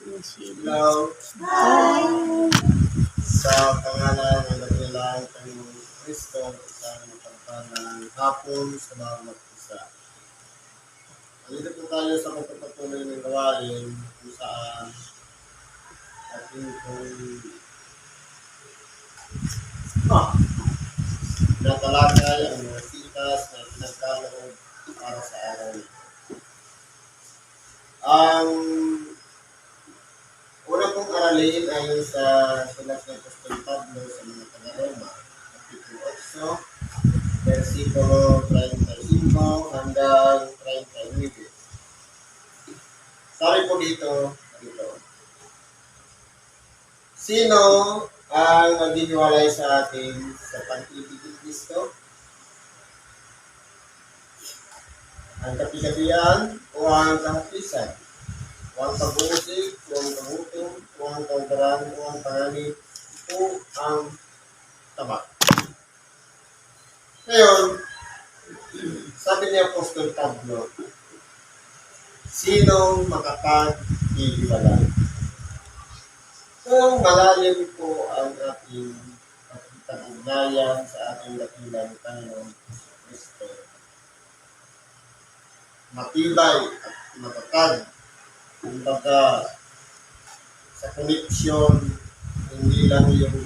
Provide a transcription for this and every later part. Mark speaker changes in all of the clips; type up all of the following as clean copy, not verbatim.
Speaker 1: Hello.
Speaker 2: Hi!
Speaker 1: Sa pangalan ng Dakilang Panginoong Kristo, isang mapagpalang hapon sa bawat isa. Nandito po tayo sa pagpapatuloy ng gawain kung saan ating kong natalakay ang mga sitas na pinagkaloob para sa araw. Ang una pong aralin ayon sa sulat ng Apostol Pablo sa mga taga-Roma, Kapitulo 8, versikulo 35 hanggang 39. Sabi po dito, sino ang maghihiwalay sa atin sa pag-ibig ni Kristo? Ang kapigatian o ang kahapisan? O ang pag-uusig, o ang kagutom, o ang kaubaran, o ang panganib, o ang tama. Ngayon, sabi ni Apostol Pablo, sinong makapag-ihiwalay? Kung malalim po ang ating pag-ugnayan sa ating dakilang Panginoong Kristo, matibay at matatag, kumbaga sa koneksyon, hindi lang yung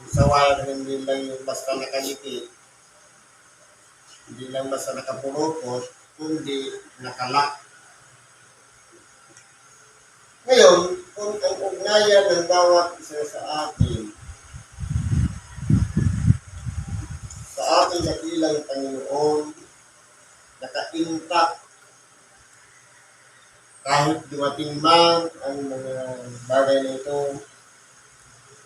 Speaker 1: sawayan, hindi lang yung basta nakaliti, hindi lang basta nakapurupot, kundi nakalak. Ngayon, kung ang ugnayan ng bawat isa sa atin, sa ating dakilang Panginoon, naka-intact, kahit dumating man ang mga bagay na ito,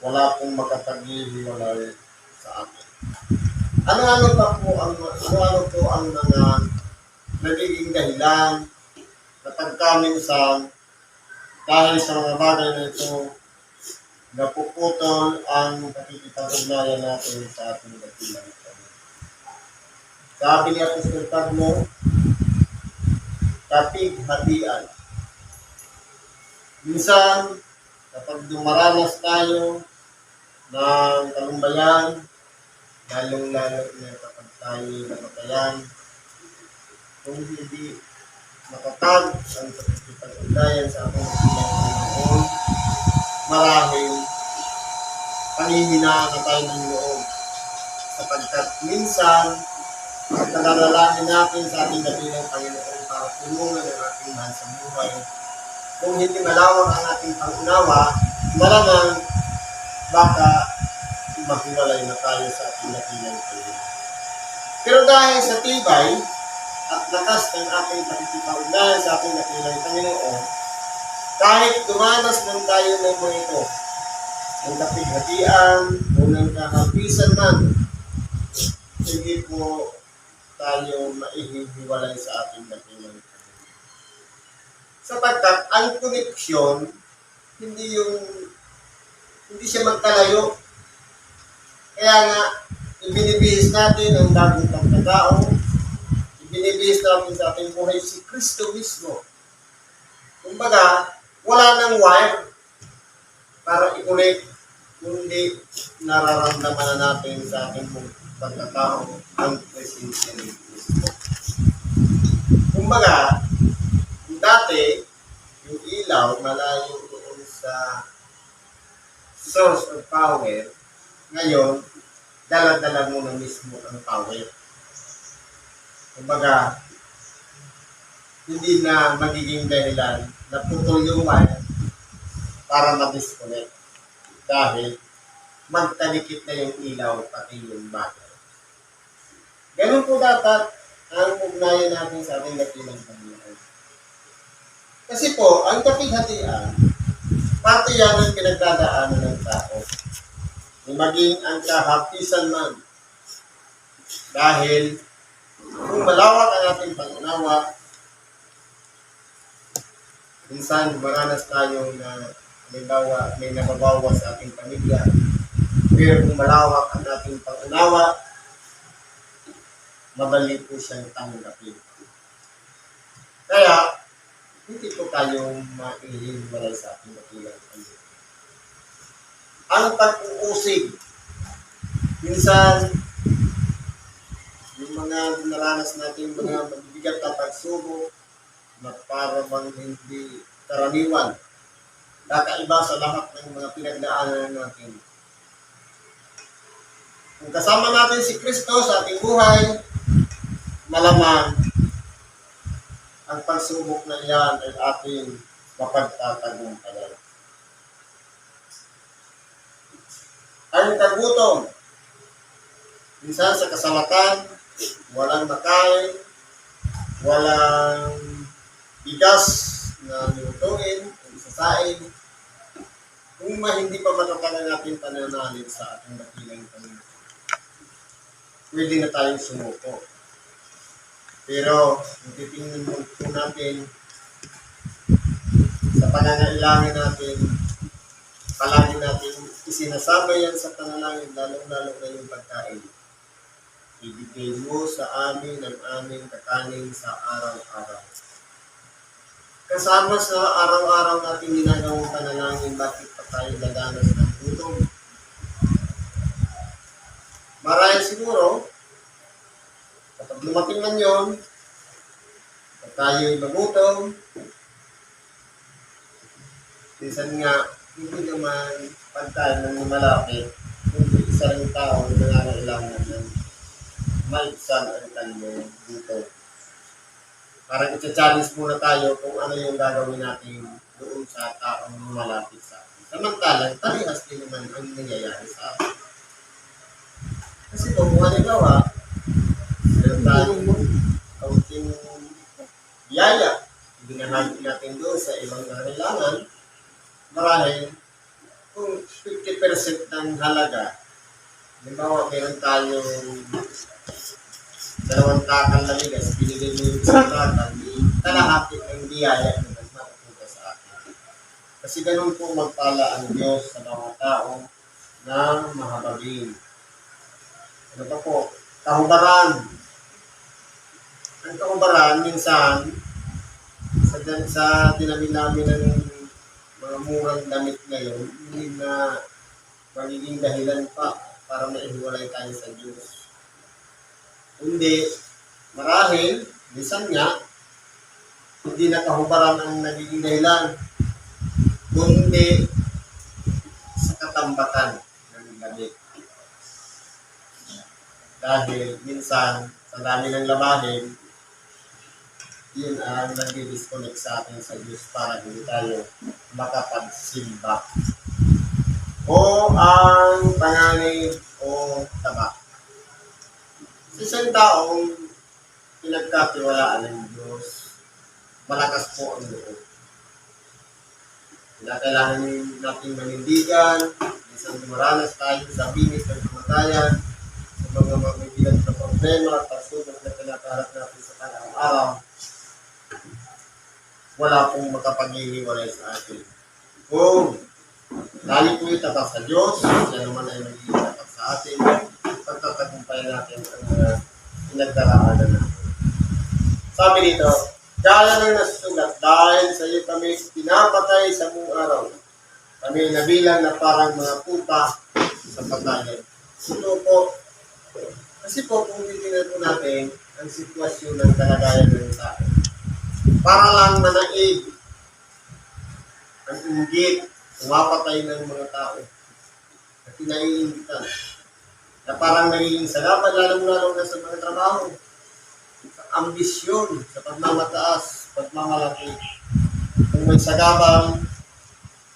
Speaker 1: wala pong makapag-ihiwalay sa atin. Ano-ano po ang mga nagiging dahilan na pagkaminsan dahil sa mga bagay na ito, napuputol ang pakikipag-ugnayan natin sa ating dakilang Panginoon. Sabi ni Apostol Pablo, kapighatian. Minsan, kapag dumaranas tayo ng tagumpayan, lalong-lalo na kapag tayo namatayan, kung hindi matatag ang pagkikipag-ugnayan sa ating Panginoon, marahil panghihinaan na tayo ng loob. Sapagkat minsan, ang pag-aalalahin natin sa ating dakilang Panginoon para tulungan ang ating mahal sa buhay, kung hindi malawak ang ating pangunawa, malamang baka maghiwalay na tayo sa ating dakilang Panginoon. Pero dahil sa tibay at lakas ng ating pakikipag-ugnayan sa ating dakilang Panginoon, kahit dumanas ng tayo ng mga ito, ng kapighatian o ng kahapisan man, hindi po tayo maihihiwalay sa ating dakilang Panginoon. Sapagkat ang koneksyon, hindi siya magkalayo. Kaya nga, ibinibihis natin ang bagong pagkatao, ibinibihis natin sa ating buhay si Kristo mismo. Kumbaga, wala nang wire para i-connect, kundi nararamdaman na natin sa ating pagkatao ang presensya ni Kristo. Kumbaga, dati, yung ilaw malayo doon sa source of power, ngayon, dala-dala mo na mismo ang power. Kumbaga, hindi na magiging dahilan na putol yung wire para ma-disconnect. Dahil magtalikit na yung ilaw pati yung battery. Ganun po dapat ang ugnayan natin sa ating dakilang Panginoon. Kasi po, ang kapighatian, pati yan ang pinagdadaanan ng tao. Maging ang kahapisan man. Dahil kung malawak ang ating pangunawa, minsan maranas tayo na halimbawa may nababawa sa ating pamilya. Pero kung malawak ang ating pangunawa, madali po siyang tanggapin. Kaya, hindi po tayong maihiwalay sa ating dakilang Panginoon. Ang pag-uusig, minsan, yung mga naranas natin, mga mabibigat na pagsubok, na para bang hindi karaniwan, kakaiba sa lahat ng mga pinagdaanan natin. Kung kasama natin si Kristo sa ating buhay, malamang ang pagsubok na iyan ay ating mapagtatagumpayan. Ang kagutom, minsan sa kasalatan, walang makain, walang bigas na nilutuin, isasain, kung hindi pa matatagal natin pananalig sa ating dakilang Panginoon, pwede na tayong sumuko. Pero, kung titingnan mo po natin sa pangangailangan natin, palagi natin isinasama yan sa panalangin, lalong-lalo na yung pagkain. Ibigay mo sa amin ang aming kakanin sa araw-araw. Kasama sa araw-araw natin ginagawang panalangin, bakit pa tayo nadanas ng gutom? Marahil siguro, kapag lumating man yun, at tayo'y magutom, minsan nga, hindi naman pag tayo nang malapit, kung isang tao na nangangailangan ng maibsan ang kanyang gutom. Parang i-challenge muna tayo kung ano yung gagawin natin doon sa taong malapit sa atin. Samantalang, parehas din naman ang nangyayari sa atin. Kasi kung halimbawa, meron tayong kaunting biyaya, binahagi natin doon sa ibang kailangan, marahil kung 50% ng halaga, halimbawa meron tayong 2 takal na bigas, binigay mo yung 1 takal, kalahati ng biyaya na nagmatutuwa sa akin. Kasi ganun po magpala ang Diyos sa mga tao na mahabagin. Ano pa po? Kahubaran. Ang kahubaran, minsan, sa dinami-dami ng mga murang damit ngayon, hindi na magiging dahilan pa para maihiwalay tayo sa Diyos. Hindi, marahil, minsan nga, hindi na kahubaran ang nagiging dahilan, kundi sa katambatan ng damit. Dahil minsan, sa dami ng labahin, yun ang nag-disconnect sa atin sa Diyos para hindi tayo makapagsimba. O ang panganib o taba. Sa isang taong pinagkatiwalaan ng Diyos, malakas po ang loob. Kailangan natin manindigan, isang dumaranas tayo sa bingit ng kamatayan, sa mga mabibigat na problema at pagsubok na pinakaharap natin sa araw-araw, wala pong makapag-ihiwalay sa atin. Kung lagi po itapat sa Diyos, siya naman ay magiging tapat sa atin, pagtatagumpay natin ang pinagdaraanan natin. Sabi dito, gaya ng nasusulat, dahil sa iyo kami pinapatay sa buong araw. Kami nabilang na parang mga pupa sa pagkain. Ito po, kasi po kung titignan po natin ang sitwasyon ng kalagayan ng tao, para lang manaig ang inggit, umapatay ng mga tao at pinaiingitan na parang nagiging salamat, lalong-lalong na sa mga trabaho, sa ambisyon, sa pagmamataas, pagmamalaki. Kung may sagabang,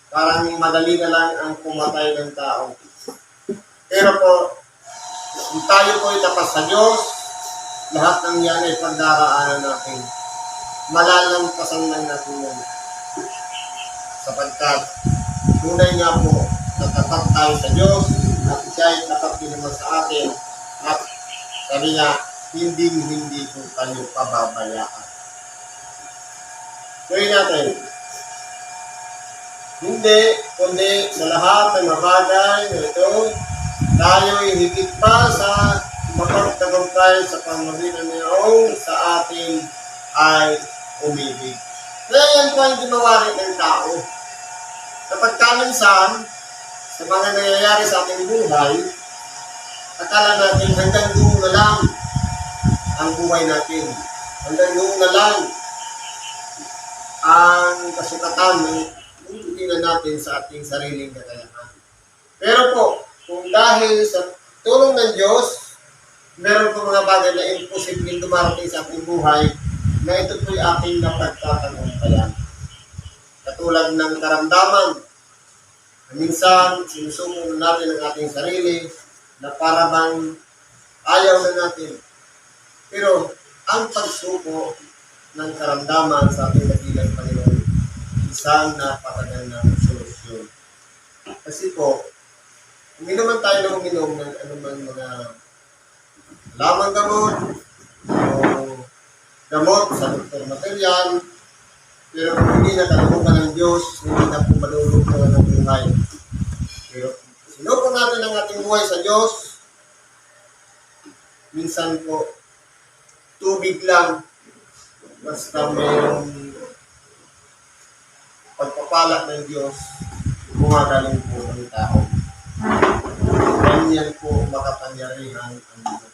Speaker 1: parang madali na lang ang pumatay ng tao. Pero po, kung tayo po itapas sa Diyos, lahat ng yan ay pagdaraanan natin. Malalampasan lang natin yan. Sapagkat, tunay nga po, natapat tayo sa Diyos, at siya ay tapat din naman sa atin, at sabi nga, hindi po tayo pababayaan. Gawin natin. Hindi, kundi sa lahat ng mabagay na ito, tayo ay higit pa sa mapagtagumpay sa pamagitan niyong sa atin ay umibig. Kaya yan po ang ginawari ng tao. Kapag minsan, sa mga nangyayari sa ating buhay, akala natin hanggang doon na lang ang buhay natin. Hanggang doon na lang ang kasukatan ng tinitingnan natin sa ating sariling kakayahan. Pero po, kung dahil sa tulong ng Diyos, meron po mga bagay na imposibleng dumarating sa ating buhay na ito po'y ating napagtatagumpayan. Katulad ng karamdaman, minsan sinusuko natin ang ating sarili na para bang ayaw na natin. Pero ang pagsuko ng karamdaman sa ating dakilang Panginoon, isang napakagandang solusyon. Kasi po, uminom tayo ng uminom ng anumang mga lamang gamot o gamot sa doktor material, pero kung hindi na kalooban ng Diyos, hindi na po malulugtungan ng buhay. Pero sinuko natin ang ating buhay sa Diyos, minsan po, tubig lang, basta mayroong pagpapala ng Diyos, gumagaling po ng tao. Ganyan po makapangyarihan ang Diyos.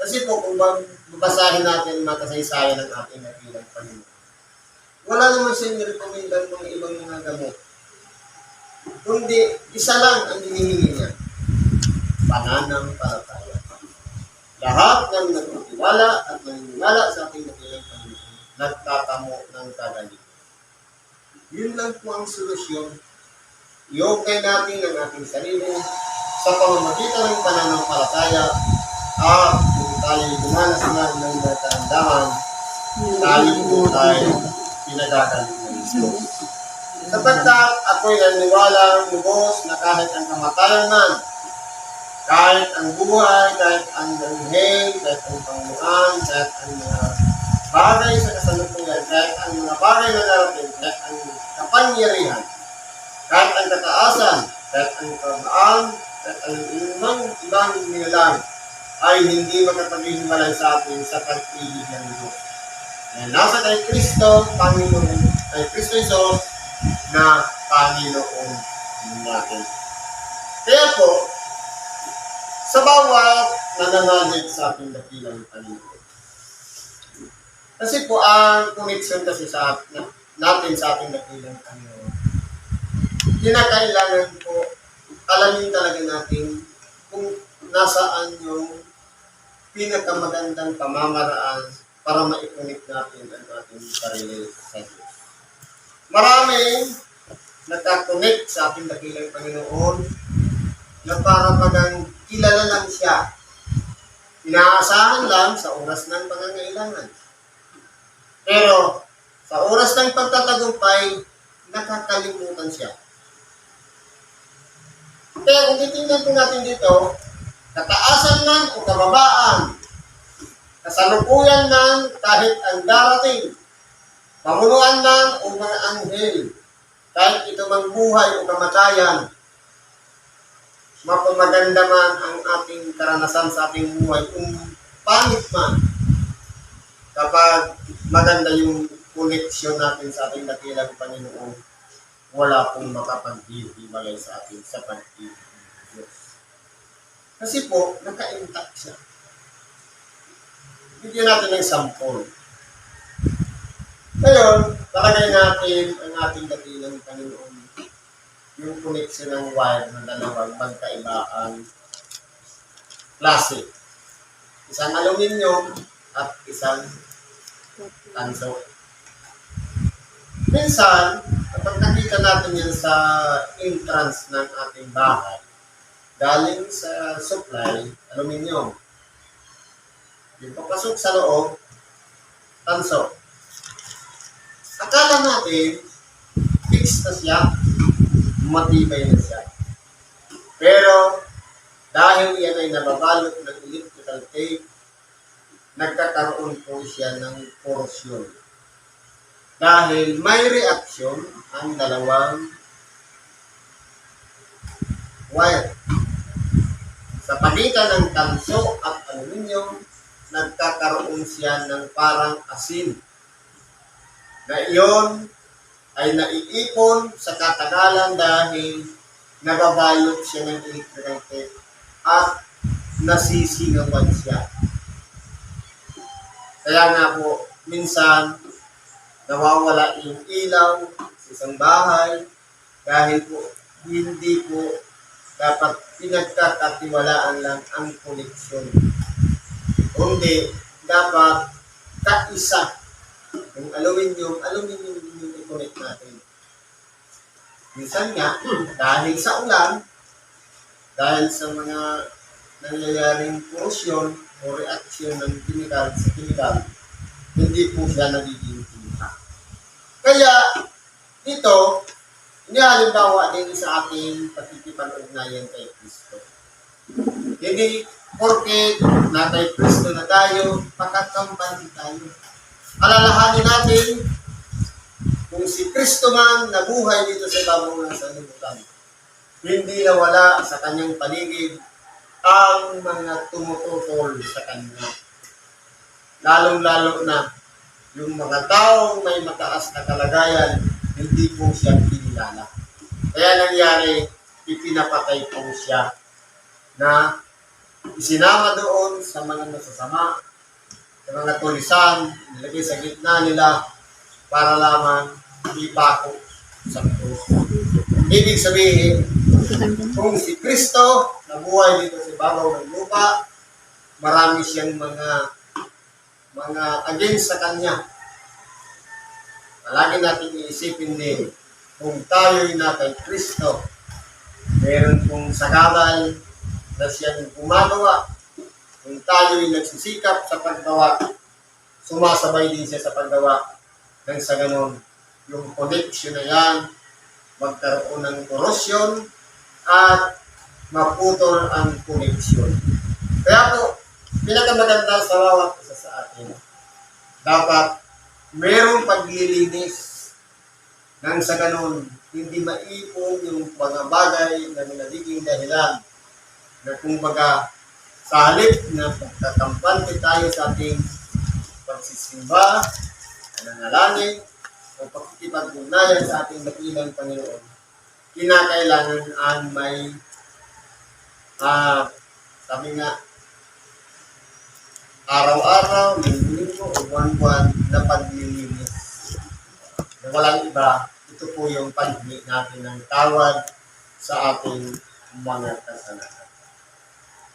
Speaker 1: Kasi po, kung babasahin natin mga kasaysayan ng ating nakilang Panginoon, wala naman siya nirekomendang mga ibang mga gamot. Kundi, isa lang ang hinihingi niya. Pananampalataya. Lahat ng nagtitiwala at naniniwala sa ating nakilang Panginoon, nagtatamo ng kagaling. Yun lang po ang solusyon. I-okay natin ang ating sarili sa pamamagitan ng pananampalataya at kung tayo dumanas na ng nataramdaman, tayo po tayo pinagagaling ng Diyos. Sapagkat ako'y naniwalang lubos na kahit ang kamatayan man, kahit ang buhay, kahit ang anghel, kahit ang Panginoon, kahit ang mga bagay sa kasalukuyan, kahit ang mga bagay na darating, kahit ang kapangyarihan, kahit ang kataasan, kahit ang kabaan, kahit ang ibang nilalang, ay hindi makapaghihiwalay sa atin sa pag-ibig ng Diyos. Na nasa kay Kristo, Panginoon, kay Kristo Isos, na Panginoon natin. Kaya po, sa bawat nananalig sa ating dakilang Panginoon. Kasi po, ang connection kasi sa natin sa ating dakilang Panginoon, kinakailangan po, alamin talaga natin kung nasaan yung pinakamagandang pamamaraan para ma-connect natin ang ating sarili sa Diyos. Maraming nagka-connect sa ating dakilang Panginoon na para pagang kilala lang siya. Inaasahan lang sa oras ng pangangailangan. Pero sa oras ng pagtatagumpay, nakakalimutan siya. Kaya kung titingnan po natin dito, kataasan man o kababaan, kasalukuyan man kahit ang darating, pamunuan man o mga anghel, kahit ito mang buhay o kamatayan, mapamaganda man ang ating karanasan sa ating buhay, kung pangit man, kapag maganda yung koneksyon natin sa ating dakilang Panginoon, wala pong makapaghihiwalay sa atin sa pag-ibig ng Diyos. Kasi po, naka-intact siya. Bigyan natin ng sample. Ngayon, talagay natin ang ating dakilang Panginoon, yung connection ng wire ng dalawang magkaibang klase. Isang aluminium at isang tanso. Minsan, kapag nakita natin yan sa entrance ng ating bahay, galing sa supply, aluminium. Yung papasok sa loob, tanso. Akala natin, fixed na siya, matibay na siya. Pero, dahil yan ay nababalot ng electrical tape, nagkakaroon po siya ng corrosion. Dahil may reaksyon ang dalawang wire. Sa pagitan ng tanso at aluminium, nagkakaroon siya ng parang asin. na iyon ay naiipon sa katagalan dahil nababalot siya ng electrical tape at nasisingawan siya. Kaya nga po, minsan, nawawala yung ilaw sa isang bahay dahil po hindi po dapat pinagkakatiwalaan lang ang koneksyon. Kundi dapat kaisa. Yung aluminium yung i-connect natin. Minsan nga, dahil sa ulan, dahil sa mga nangyayaring korosyon o reaksyon ng chemical sa chemical, hindi po siya nagiging tinta. Kaya, dito, inihalimbawa din sa ating pagkikipag-ugnayan kay Kristo. Hindi porke na kay Kristo na tayo, pagkakampan tayo. Alalahanin natin kung si Kristo man nabuhay dito sa ibabaw ng sanlibutan, hindi nawala sa kanyang paligid ang mga tumututol sa kanya. Lalong-lalo na yung mga taong may mataas na kalagayan, hindi po siya kinilala. Kaya nangyari, ipinapatay po siya na isinama doon sa mga masasama, sa mga tulisan, nilagay sa gitna nila para lamang ipako sa krus. Ibig sabihin, kung si Kristo nabuhay dito sa ibabaw ng lupa, marami siyang mga against sa Kanya. Palagi natin iisipin din, kung tayo'y na kay Kristo, meron pong sagabal na siyang gumagawa. Kung tayo'y nagsisikap sa paggawa, sumasabay din siya sa paggawa. Nang sa ganon, yung connection na yan, magkaroon ng korosyon at maputol ang connection. Kaya po, pinakamaganda sa bawat isa sa atin, dapat mayroong paglilinis nang sa ganon, hindi maipon yung mga bagay na nagiging dahilan na kumbaga sa halip na pagkakampante tayo sa ating pagsisimba, nanalangin, o pagkikipag-ugnayan sa ating dakilang Panginoon, kinakailangan ang may sabi nga, araw-araw, linggo-linggo, o buwan-buwan na paglilinis. Na walang iba, ito po yung paghingi natin ng tawad sa ating mga kasalanan.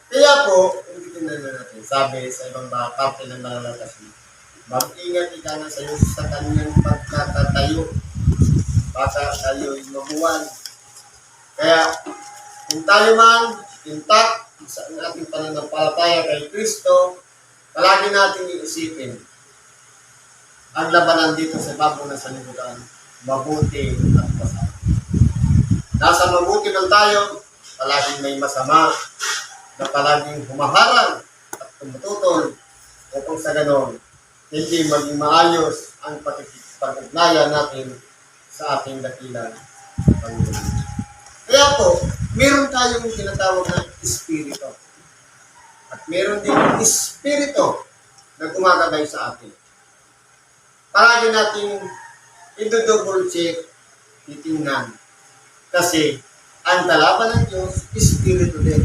Speaker 1: Kaya po, hindi tingnan natin, sabi sa ibang parte ng malalakasin, mag-ingat ika na sa iyo sa kanyang pagkakatayo, baka tayo'y mabuwan. Kaya, kung tayo man, intact sa ating pananampalataya kay Kristo, palagi natin iisipin, ang labanan dito sa ibabaw ng sanlibutan, mabuti at masama. Nasa mabuti man tayo, palaging may masama, na palaging humaharang at tumututol, upang sa ganon, hindi maging maayos ang pag-ugnayan natin sa ating dakilang Panginoon. Kaya po, meron tayong tinatawag na espiritu. At meron din espiritu na gumagabay sa atin. Palagi natin i-double check, titingnan. Kasi ang kalaban ng Diyos, espiritu din.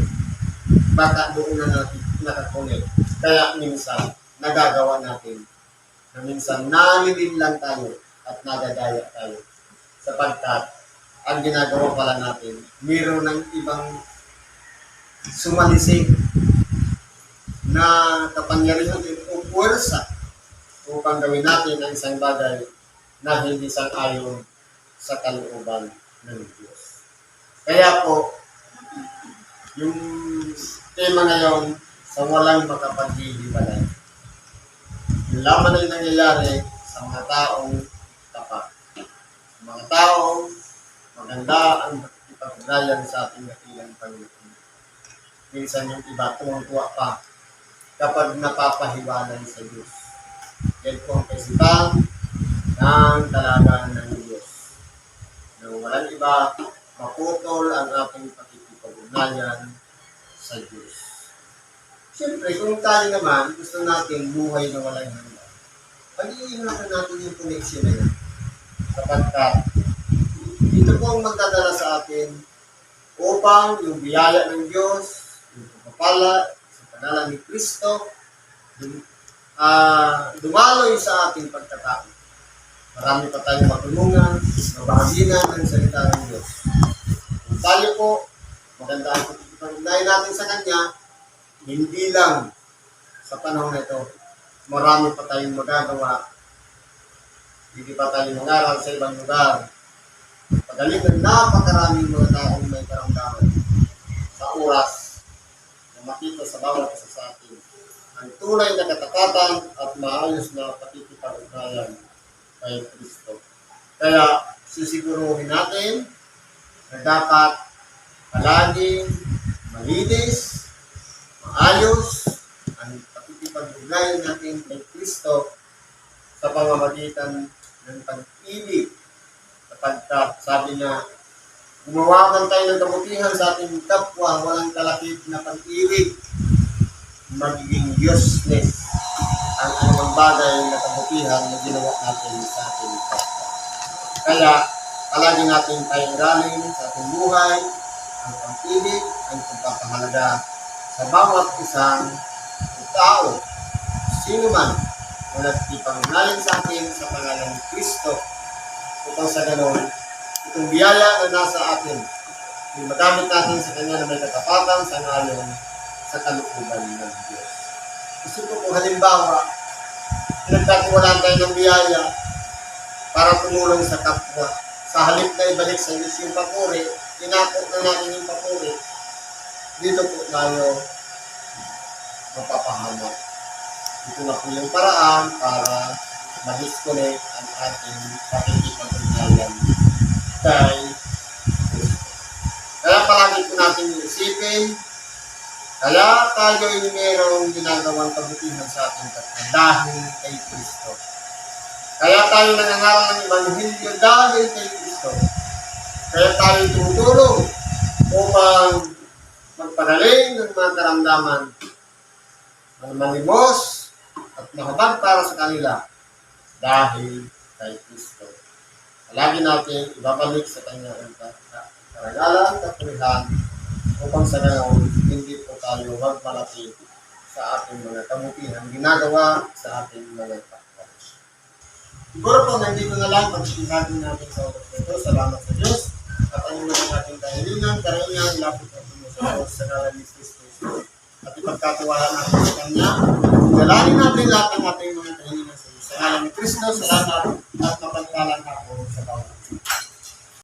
Speaker 1: Baka doon na natin nakakunin. Kaya minsan, nagagawa natin na minsan nalilin lang tayo at nadadaya tayo. Sapagkat ang ginagawa pala natin, mayroon ng ibang sumalisig na kapangyarihan o puwersa upang gawin natin ang isang bagay na hindi sang-ayon sa kalooban ng Diyos. Kaya po, yung tema ngayon sa walang makapaghihiwalay. Yung laman ay nangyayari sa mga taong tapat. Mga taong maganda ang ipag-ugnayan sa ating dakilang Panginoon. Minsan yung iba tuwang-tuwa pa kapag napapahiwalay sa Diyos. Yan po ang kaisipan ng talaga ng Diyos. Na walang iba, maputol ang ating pakikipag-ugnayan sa Diyos. Siyempre, kung tayo naman, gusto natin buhay na walang hanggan. pag-iingatan natin yung connection na yun. Sapagkat ito po ang magdadala sa atin upang yung biyaya ng Diyos, yung pagpapala sa pangalan ni Kristo, dumaloy sa ating pagkatao. Marami pa tayong matulungan, mabahaginan ng salita ng Diyos. Kung tayo po, maganda ang pagkipag-ugnayan natin sa Kanya, hindi lang sa panahon na ito, marami pa tayong magagawa. Hindi pa tayo mangaral sa ibang lugar. Pagaling ng napakaraming mga taong may karamdaman sa oras na makita sa bawat isa sa atin ang tunay na katapatan at maayos na pakikipag-ugnayan kay Kristo. Kaya sisiguruhin natin na dapat palaging malinis, maayos ang pakikipag-ugnayan natin kay Kristo sa pamamagitan ng pag-ibig. Sapagkat sabi niya, gumawa man tayo ng kabutihan sa ating kapwa, walang kalakip na pag-ibig, magiging useless ang anumang bagay na kabutihan na ginawa natin sa ating kapwa. Kaya, palagi natin tayong galing sa ating buhay, ang pag-ibig, ang pagpapahalaga sa bawat isang tao, sino man, na nagpipangalain sa atin sa pangalan ni Kristo, upang sa ganon, itong biyaya na nasa atin, yung magamit natin sa Kanya na may katapatan sa ngayon sa kalukuban ng Diyos. Gusto ko kung halimbawa, pinagkatiwalaan tayo ng biyaya para tumulong sa kapwa. Sa halip na ibalik sa Diyos yung papuri, tinako na natin yung papuri, dito po tayo mapapahamak. Ito na po yung paraan para ma-disconnect ang ating pakikipag-ugnayan kay Kristo. Kaya palagi po natin isipin, kaya tayo ay mayroong ginagawang kabutihan sa ating kapwa dahil kay Kristo. Kaya tayo nangangaral ng Ebanghelyo dahil kay Kristo. Kaya tayo tumutulong upang magpagaling ng mga karamdaman, malimos, at mahabag para sa kanila dahil kay Kristo. Palagi natin ibabalik sa Kanya ang karagalan, kapurihan, upang sa ganon hindi po tayo magmalapit sa ating mga kabutihan ginagawa sa ating mga kapwa. Siguro po, nandito na lang pag-sinabi natin sa oras ito. Salamat sa Diyos at ano naman ating kahilingan, karangyang ilapit natin mo sa Diyos sa ngalan ni Kristo. At ipagkatiwala natin sa Kanya. Dalangin natin lahat ng ating mga kahilingan sa Diyos. Sa ngalan ni Kristo, salamat at mapagpalang ako sa bawat.